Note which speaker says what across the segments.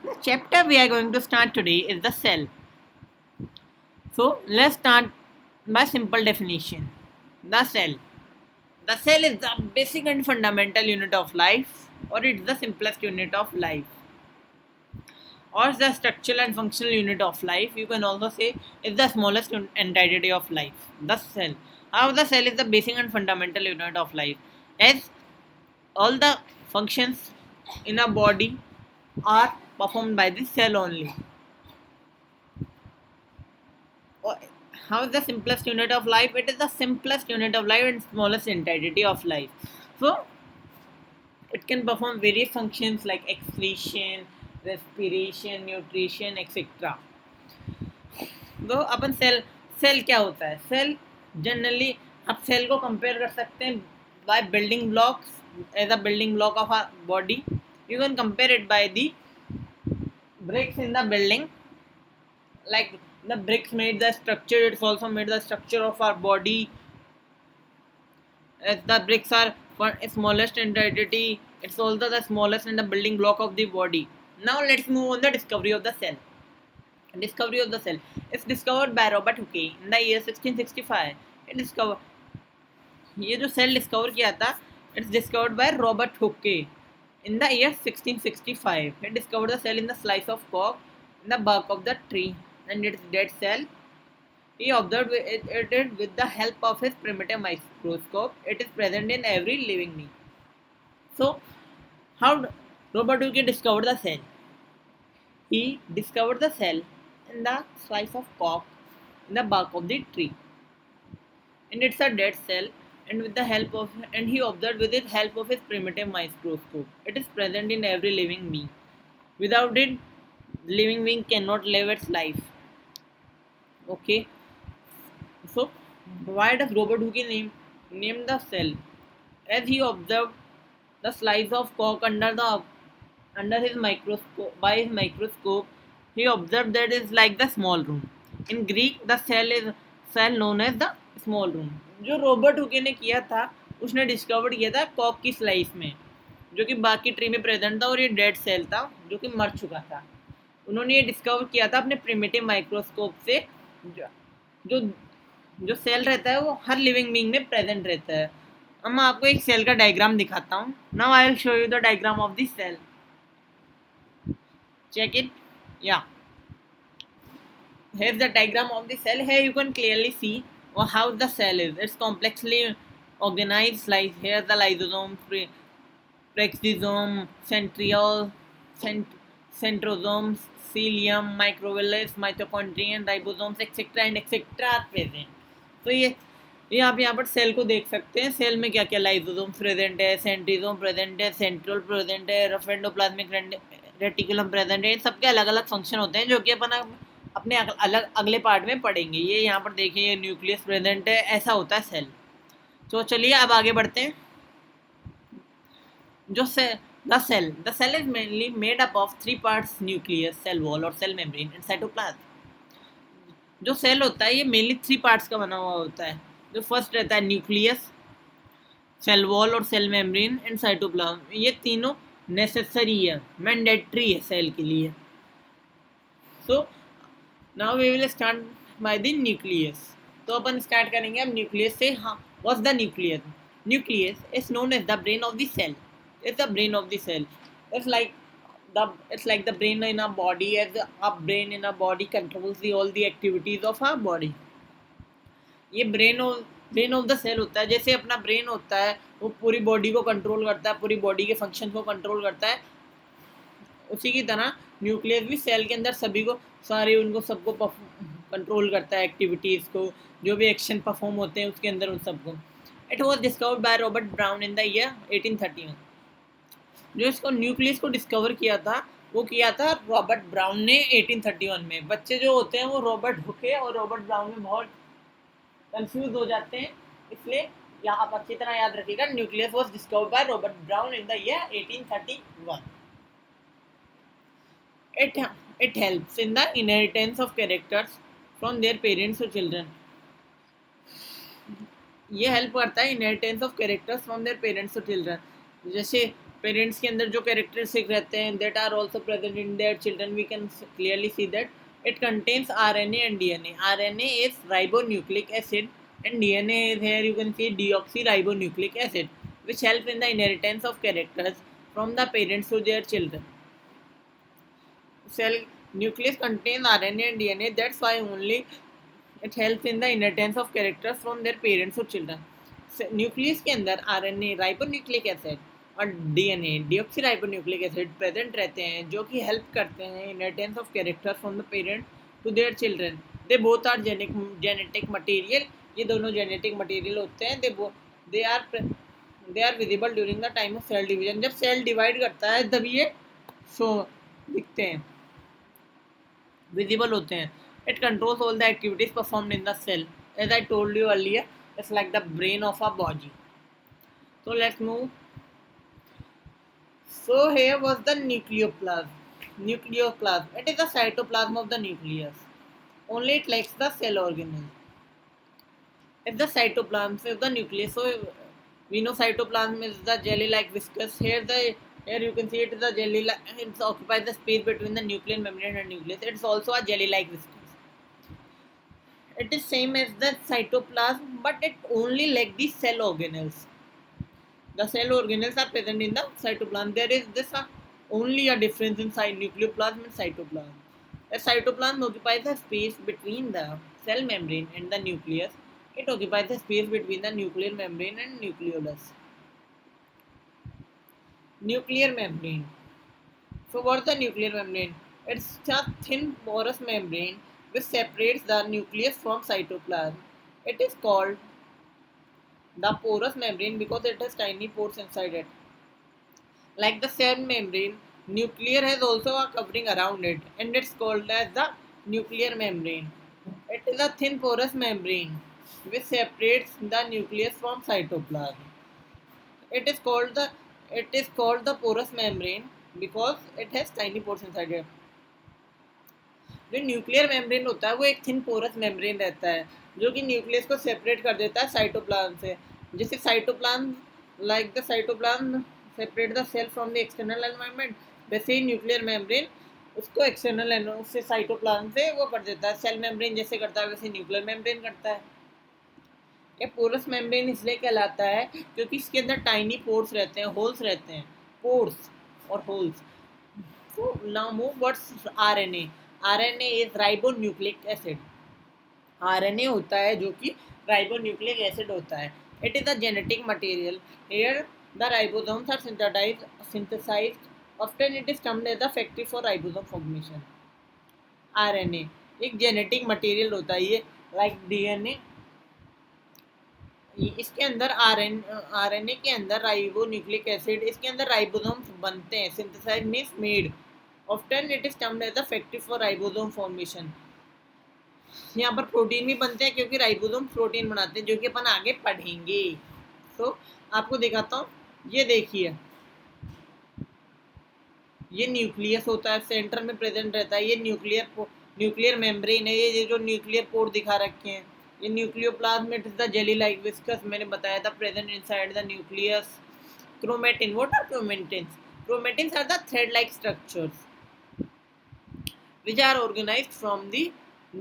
Speaker 1: The chapter we are going to start today is the cell. So let's start by simple definition. The cell. The cell is the basic and fundamental unit of life, or it's the simplest unit of life, or the structural and functional unit of life. You can also say it's the smallest entity of life. The cell. How the cell is the basic and fundamental unit of life, as all the functions in a body are performed by the cell only. Or how is the simplest unit of life? It is the simplest unit of life and smallest entity of life. So it can perform various functions like excretion, respiration, nutrition, etc. तो अपन cell cell क्या होता है? Cell generally आप cell को compare कर सकते हैं by building blocks as a building block of a body. You can compare it by the bricks in the building. Like the bricks made the structure, it's also made the structure of our body. As the bricks are for smallest entity, it's also the smallest and the building block of the body. Now let's move on the discovery of the cell. Discovery of the cell is discovered by Robert Hooke in the year 1665. It discovered ये जो cell discover किया था, it's discovered by Robert Hooke in the year 1665. He discovered the cell in the slice of cork in the bark of the tree and its dead cell. He observed it with the help of his primitive microscope. It is present in every living being. So, how Robert Hooke discovered the cell? He discovered the cell in the slice of cork in the bark of the tree, and it's a dead cell. And with the help of and he observed with the help of his primitive microscope, it is present in every living being. Without it, living being cannot live its life. Okay, so why does Robert Hooke name the cell? As he observed the slice of cork under his microscope by his microscope, he observed that it is like the small room. In Greek, the cell known as the small room. जो Robert हुके ने किया था, उसने discover किया था Kock की slice में, जो कि बाकी ट्री में प्रेजेंट था, और ये डेड सेल था जो कि मर चुका था. उन्होंने ये डिस्कवर किया था अपने प्रिमिटिव माइक्रोस्कोप से. जो जो सेल रहता है वो हर लिविंग बीइंग में प्रेजेंट रहता है. अब मैं आपको एक सेल का डायग्राम दिखाता हूँ. Now I will show you the diagram of this cell. Check it. Yeah. Here's the diagram of the cell. Here you can clearly see how the cell is. It's complexly organized. Like here the lysosome, praxisome, centriole, centrosomes, cilium, microvillus, mitochondria, and ribosomes, etc. and etc. are present. तो ये आप यहाँ पर cell को देख सकते हैं. Cell में क्या क्या लाइसोसोम प्रेजेंट है, सेंट्रीजोम प्रेजेंट है, सेंट्रियोल प्रेजेंट है, रफ एंडोप्लाज्मिक रेटिकुलम प्रेजेंट है. सभी अलग अलग फंक्शन होते हैं जो कि अपन अपने अलग अगले पार्ट में पढ़ेंगे. ये यहाँ पर देखिए, ये न्यूक्लियस प्रेजेंट है. ऐसा होता है सेल. तो चलिए अब आगे बढ़ते हैं. जो the cell is mainly made up of three parts: nucleus, cell wall और cell membrane and cytoplasm. जो सेल होता है ये मेनली थ्री पार्ट्स का बना हुआ होता है. जो फर्स्ट रहता है न्यूक्लियस, सेल वॉल और सेल मेम्ब्रेन एंड साइटोप्लाज्म. ये तीनों नेसेसरी है, मैंडेटरी है सेल के लिए. So now we will start by the nucleus. तो अपन स्टार्ट करेंगे अब न्यूक्लियस से. हाँ, what's the nucleus? Nucleus is known as the brain of the cell. It's the brain of the cell. It's like the brain in our body, as our brain in our body controls all the activities of our body. ये brain of the cell होता है. जैसे अपना brain होता है वो पूरी body को कंट्रोल करता है, पूरी बॉडी के फंक्शन को कंट्रोल करता है, उसी की तरह न्यूक्लियस भी सेल के अंदर सभी को सबको कंट्रोल करता है, एक्टिविटीज़ को, जो भी एक्शन परफॉर्म होते हैं उसके अंदर उन सबको. It was discovered by Robert brown in the year 1831. जो इसको न्यूक्लियस को डिस्कवर किया था वो किया था रॉबर्ट ब्राउन ने 1831 में. बच्चे जो होते हैं वो रॉबर्ट हुके और रॉबर्ट ब्राउन में बहुत कंफ्यूज हो जाते हैं, इसलिए यहाँ आप अच्छी तरह याद रखिएगा. Nucleus was discovered by Robert brown in the year 1831. It helps in the inheritance of characters from their parents to children. ये हेल्प करता है inheritance of characters from their parents to children. जैसे पेरेंट्स के अंदर जो characteristic रहते हैं that are also present in their children, we can clearly see that it contains RNA and DNA. RNA is ribonucleic acid and DNA is, here you can see, deoxyribonucleic acid, which help in the inheritance of characters from the parents to their children. Cell nucleus contains RNA and DNA, that's why only it helps in the inheritance of characters from their parents to children. Nucleus के अंदर RNA, ribonucleic acid और DNA, deoxyribonucleic acid present रहते हैं जो कि help करते हैं inheritance of character from the parent to their children. They both are genetic material. ये दोनों जेनेटिक मटेरियल होते हैं. They are visible during the time of cell division. जब सेल डिवाइड करता है तभी ये शो दिखते हैं, विजिबल होते हैं. It controls all the activities performed in the cell. As I told you earlier, it's like the brain of a body. So let's move. So here was the nucleoplasm. Nucleoplasm. It is the cytoplasm of the nucleus. Only it lacks the cell organelle. It's the cytoplasm of the nucleus. So we know cytoplasm is the jelly-like viscous. Here you can see it is the jelly-like. It occupies the space between the nuclear membrane and nucleus. It's also a jelly-like viscous. It is same as the cytoplasm, but it only lacks the cell organelles. The cell organelles are present in the cytoplasm. There is only a difference in nucleoplasm and cytoplasm. The cytoplasm occupies the space between the cell membrane and the nucleus. It occupies the space between the nuclear membrane and nucleolus. Nuclear membrane. So what is the nuclear membrane? It's a thin porous membrane which separates the nucleus from cytoplasm. It is called the porous membrane because it has tiny pores inside it. Like the cell membrane, nuclear has also a covering around it, and it's called as the nuclear membrane. It is a thin porous membrane which separates the nucleus from cytoplasm. It is called the porous membrane because it has tiny pores inside it. जो nuclear membrane होता है वो एक thin porous membrane रहता है जो कि nucleus को सेपरेट कर देता है साइटोप्लाज्म से. जैसे cytoplasm, like the cytoplasm separate the cell from the external environment, वैसे ही न्यूक्लियर मेम्ब्रेन उसको एक्सटर्नल उससे साइटोप्लाज्म से वो कर देता है. सेल मेम्ब्रेन जैसे करता है वैसे न्यूक्लियर मेम्ब्रेन करता है. ये पोरस मेम्ब्रेन इसलिए कहलाता है क्योंकि इसके अंदर टाइनी पोर्स रहते हैं, होल्स रहते हैं, पोर्स और holes. So now move, what's RNA? RNA is ribonucleic acid. RNA होता है जो कि ribonucleic acid होता है. It is a genetic material. Here the ribosomes are synthesized. Often it is termed as the factory for ribosome formation. RNA एक genetic material होता है ये, like DNA. इसके अंदर RNA के अंदर राइबोन्यूक्लिक एसिड, इसके अंदर राइबोसोम्स बनते हैं. Synthesise means made. Often it is termed as the factory for ribosome formation. यहाँ पर प्रोटीन भी बनते हैं क्योंकि राइबोसोम प्रोटीन बनाते हैं जो कि अपन आगे पढ़ेंगे. तो आपको दिखाता हूँ, ये देखिए ये न्यूक्लियस होता है, सेंटर में प्रेजेंट रहता है. ये न्यूक्लियर मेम्ब्रेन है. ये जो न्यूक्लियर पोर्ट दिखा रखे हैं ये nucleoplasm. It is the jelly like viscous, मैंने बताया था, present inside the nucleus. Chromatin, what are chromatins? Chromatins are the thread like structures which are organized from the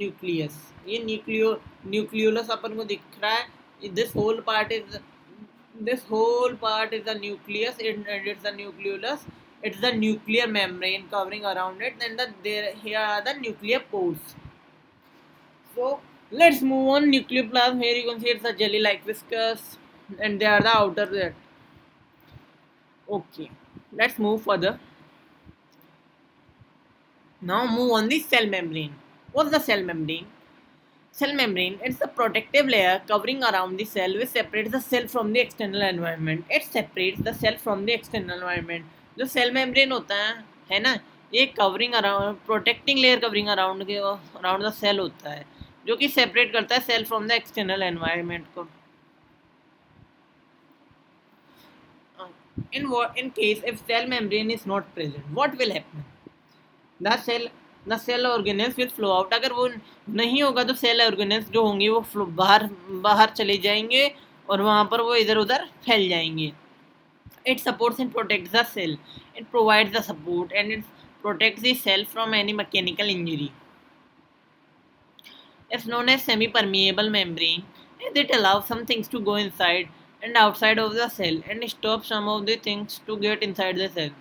Speaker 1: nucleus. ये न्यूक्लियोलस अपन को दिख रहा है. this whole part is the nucleus and it's the nucleolus. It's the nuclear membrane covering around it, and here are the nuclear pores. So let's move on. Nucleoplasm, here you can see it's a jelly like viscous and they are the outer there. Okay, let's move further. Now move on the cell membrane. What's the cell membrane? Cell membrane, it's a protective layer covering around the cell which separates the cell from the external environment. It separates the cell from the external environment. जो cell membrane होता है ना, ये covering around, protecting layer covering around the cell होता है जो कि separate करता है cell from the external environment को. In case if cell membrane is not present, what will happen? The cell organelles will flow out. अगर वो नहीं होगा तो सेल ऑर्गेनेल्स जो होंगे वो बाहर चले जाएंगे और वहाँ पर वो इधर उधर फैल जाएंगे. It supports and protects the cell. It provides the support and it protects the cell from any mechanical injury. It's known as semi-permeable membrane, as it allows some things to go inside and outside of the cell and stops some of the things to get inside the cell.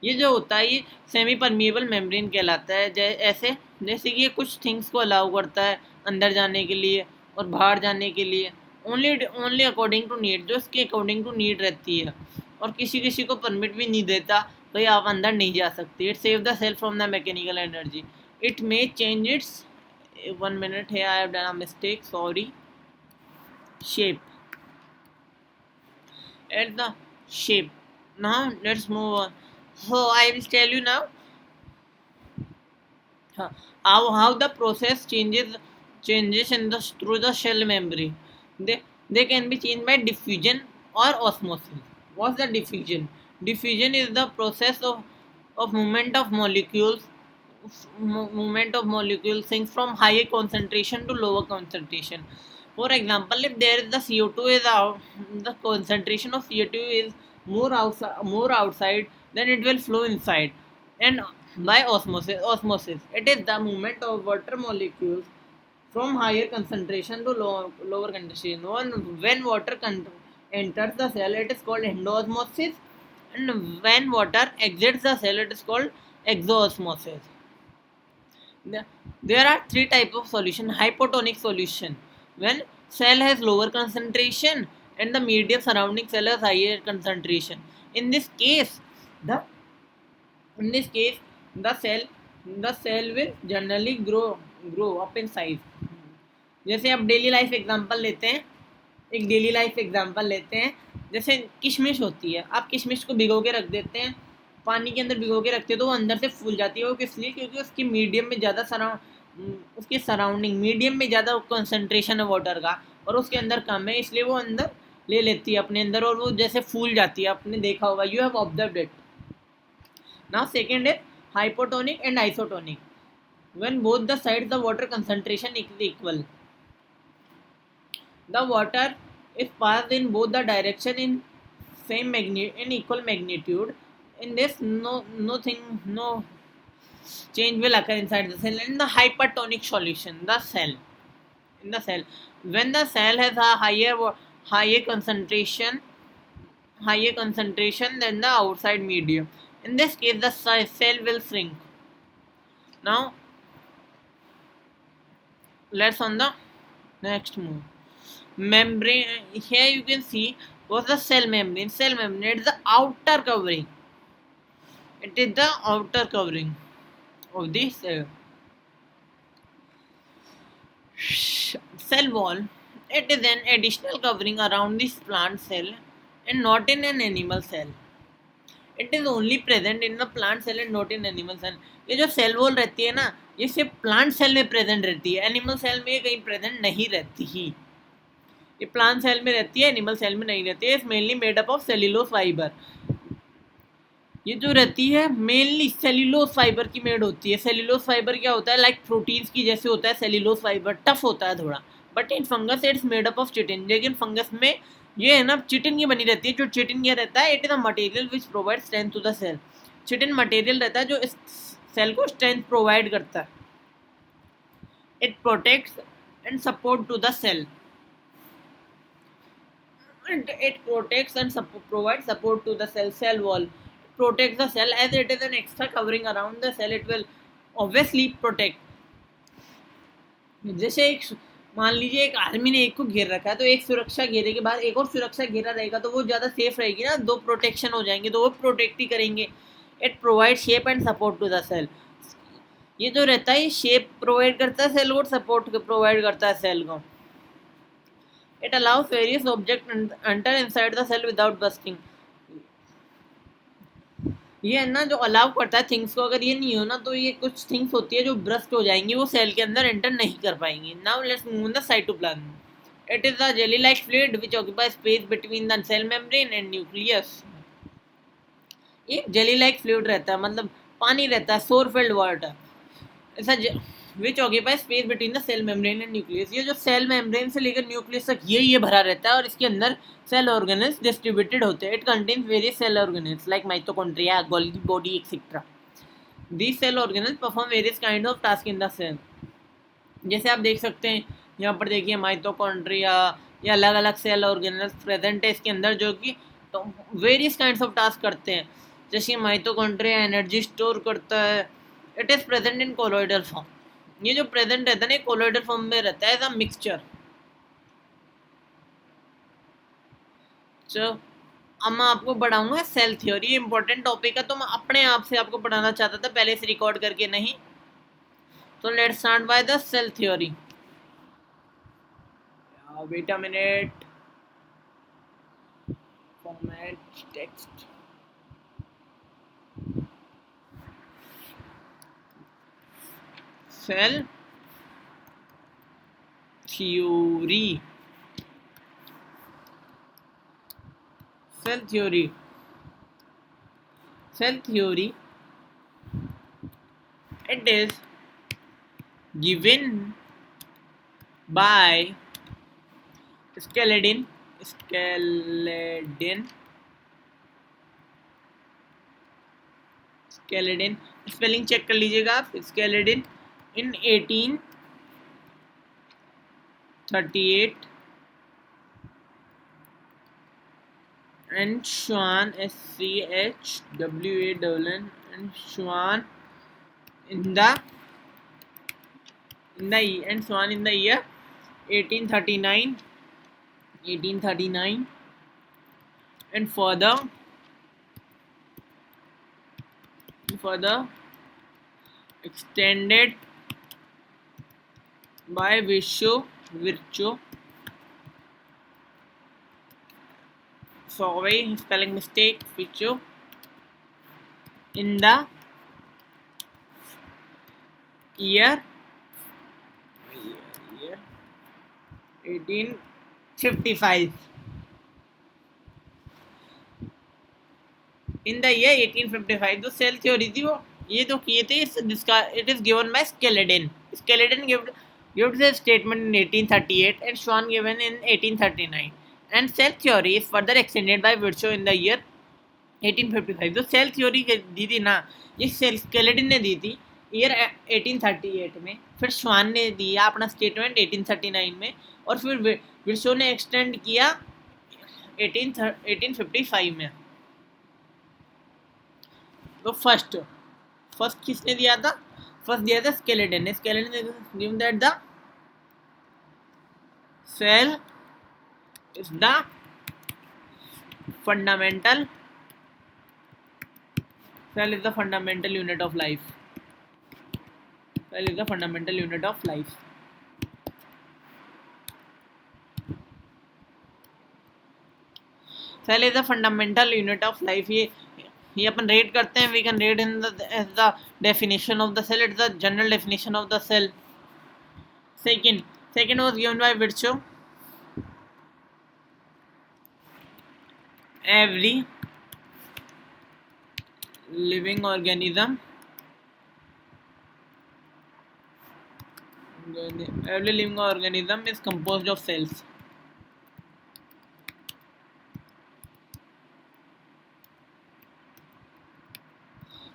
Speaker 1: ये जो होता है ये semi permeable membrane कहलाता है। ऐसे जैसे कि ये कुछ थिंग्स को अलाउ करता है अंदर जाने के लिए और बाहर जाने के लिए, only only according to need, जो इसके अकॉर्डिंग टू नीड रहती है, और किसी किसी को परमिट भी नहीं देता भाई आप अंदर नहीं जा सकते। It save the cell from the mechanical energy. It may change its 1 minute here, I have done a mistake, sorry. Shape. At the shape. Now let's move on. So I will tell you now how the process changes in the through the cell membrane. They can be changed by diffusion or osmosis. What's the diffusion? Diffusion is the process of movement of molecules things from higher concentration to lower concentration. For example, if there is the CO2 is out, the concentration of CO2 is more outside, then it will flow inside. And by osmosis, it is the movement of water molecules from higher concentration to lower concentration. When water enters the cell, it is called endoosmosis, and when water exits the cell, it is called exoosmosis. There are three types of solution. Hypotonic solution, when cell has lower concentration and the medium surrounding cell has higher concentration. In this case, the the cell will generally grow up in size. जैसे आप daily life example लेते हैं, एक daily life example लेते हैं, जैसे किशमिश होती है, आप किशमिश को भिगो के रख देते हैं, पानी के अंदर भिगो के रखते हो तो वो अंदर से फूल जाती है। वो किस लिए? क्योंकि उसकी मीडियम में ज़्यादा उसके सराउंडिंग मीडियम में ज़्यादा कंसंट्रेशन है वाटर का और उसके अंदर कम है, इसलिए वो अंदर ले लेती है अपने अंदर और वो जैसे फूल जाती है। आपने देखा होगा, you have observed it. Now second is hypotonic and isotonic, when both the sides the water concentration is equal, the water is passed in both the direction in equal magnitude. In this, no change will occur inside the cell. In the hypertonic solution, the cell when the cell has a higher concentration than the outside medium, in this case the cell will shrink. Now let's on the next move. Membrane, here you can see what's the cell membrane. Cell membrane is the outer covering. It is the outer covering of the cell. Cell wall, it is an additional covering around this plant cell and not in an animal cell. It is only present in the plant cell and not in animal cell. ये जो cell wall रहती है ना, ये सिर्फ plant cell में present रहती है, एनिमल सेल में कहीं प्रेजेंट नहीं रहती ही। ये प्लांट सेल में रहती है, एनिमल सेल में नहीं रहती है। It's mainly made up of cellulose fibre. ये जो रहती है मेनली सेल्यूलोज फाइबर की मेड होती है। सेल्यूलोज फाइबर क्या होता है? लाइक प्रोटीन्स की जैसे होता है सेल्यूलोज फाइबर, टफ होता है थोड़ा, but in fungus it's made up of chitin. लेकिन फंगस में ये है ना चिटिन की बनी रहती है। जो चिटिन क्या रहता है? It is a material which provide strength to the cell. Chitin material रहता है जो इस सेल को स्ट्रेंथ प्रोवाइड करता है। It protects and support to the cell. It protects and provides support to the cell wall. It protects the cell as it is an extra covering around the cell. It will obviously protect. जैसे एक मान लीजिए एक army ने एक को घेर रखा है, तो एक सुरक्षा घेरे के बाद एक और सुरक्षा घेरा रहेगा तो वो ज़्यादा सेफ रहेगी ना, दो प्रोटेक्शन हो जाएंगे तो वो प्रोटेक्ट ही करेंगे। It provide shape and support to the cell. ये जो रहता है ये शेप प्रोवाइड करता है सेल को, सपोर्ट प्रोवाइड करता है सेल को। It allows various objects enter inside the cell without bursting. ये है ना जो अलाउ करता है थिंग्स को। अगर ये नहीं हो ना तो ये कुछ थिंग्स होती है जो ब्रस्ट हो जाएंगी, वो सेल के अंदर एंटर नहीं कर पाएंगी। Now let's move the cytoplasm. It is the jelly like fluid which occupies space between the cell membrane and nucleus. ये जेली लाइक फ्लूइड रहता है, मतलब पानी रहता है, सोर फिल्ड वाटर. ऐसा which occupy space between the cell membrane and nucleus. ये जो सेल मेम्ब्रेन से लेकर न्यूक्लियस तक ये भरा रहता है और इसके अंदर सेल ऑर्गेनल्स डिस्ट्रीब्यूटेड होते हैं। It contains various cell organelles like mitochondria, Golgi body etcetera. These cell organelles perform various kind of task in the cell. जैसे आप देख सकते हैं यहाँ पर देखिए माइटोकॉन्ड्रिया या अलग अलग सेल ऑर्गेनल्स प्रेजेंट है इसके अंदर, जो कि तो वेरियस काइंड्स ऑफ टास्क करते हैं। जैसे माइटोकॉन्ड्रिया एनर्जी स्टोर करता है, it is present in colloidal form. ये जो प्रेजेंट रहता है ना कोलोइडल फॉर्म में रहता है एज अ मिक्सचर। तो अब मैं आपको पढ़ाऊंगा सेल थ्योरी। इंपॉर्टेंट टॉपिक है तो मैं अपने आप से आपको पढ़ाना चाहता था, पहले से रिकॉर्ड करके नहीं। तो let's start by the cell theory. Wait a minute, format text. Cell theory, cell theory, cell theory, it is given by Skeleton, Skeleton, Skeleton, spelling check कर लीजिएगा आप। Skeleton in 1838 and Schwann, SCHWANN, and Schwann in the and Schwann in the year 1839, 1839, and further extended by Virchow, sorry spelling mistake, Virchow, in the year 1855। In the year 1855 जो cell theory थी वो ये तो किए थे। It is given by skeleton. Skeleton gives a statement in 1838 and Schwann given in 1839, and cell theory is further extended by Virchow in the year 1855। जो cell theory दी थी ना ये सेल स्केलेटन ने दी थी ईयर 1838 में, फिर श्वान ने दिया अपना स्टेटमेंट 1839 में, और फिर विर्शो ने एक्सटेंड किया 1855 में। तो फर्स्ट किसने दिया था? फर्स्ट दिया था स्केलेटन ने। स्केलेटन ने given that the cell is the fundamental unit of life। Cell is the fundamental unit of life। Cell is the fundamental unit of life। ये अपन रेड करते हैं। We can read in the definition of the cell। It's the general definition of the cell। Second was given by Virchow। Every living organism is composed of cells।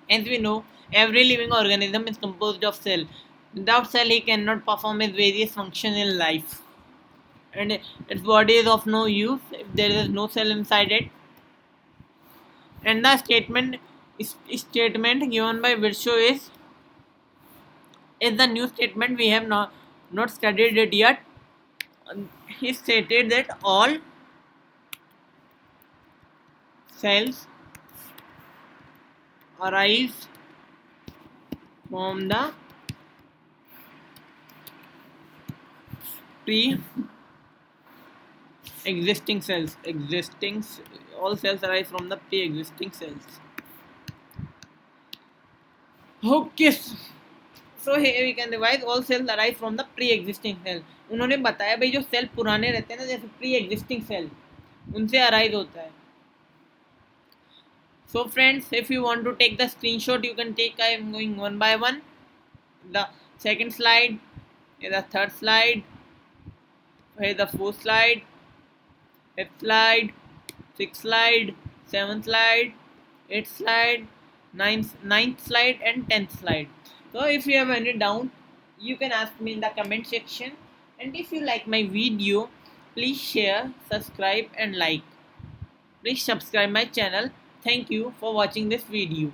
Speaker 1: As we know, every living organism is composed of cell। Without cell, he cannot perform his various functions in life, and its body is of no use if there is no cell inside it। And the statement given by Virchow is the new statement. We have not studied it yet। He stated that all cells arise from the pre-existing cells। All cells arise from the pre-existing cells। Okay, so here we can revise। all cells arise from the pre-existing cell। उन्होंने बताया भाई जो cell पुराने रहते हैं ना, जैसे pre-existing cell, उनसे अराइज होता है। So friends, if you want to take the screenshot, you can take। I am going one by one। The second slide, here the third slide, here the fourth slide, fifth slide, sixth slide, seventh slide, eighth slide, ninth slide, and 10th slide. So if you have any doubt, you can ask me in the comment section. And if you like my video, please share, subscribe, and like. Please subscribe my channel. Thank you for watching this video.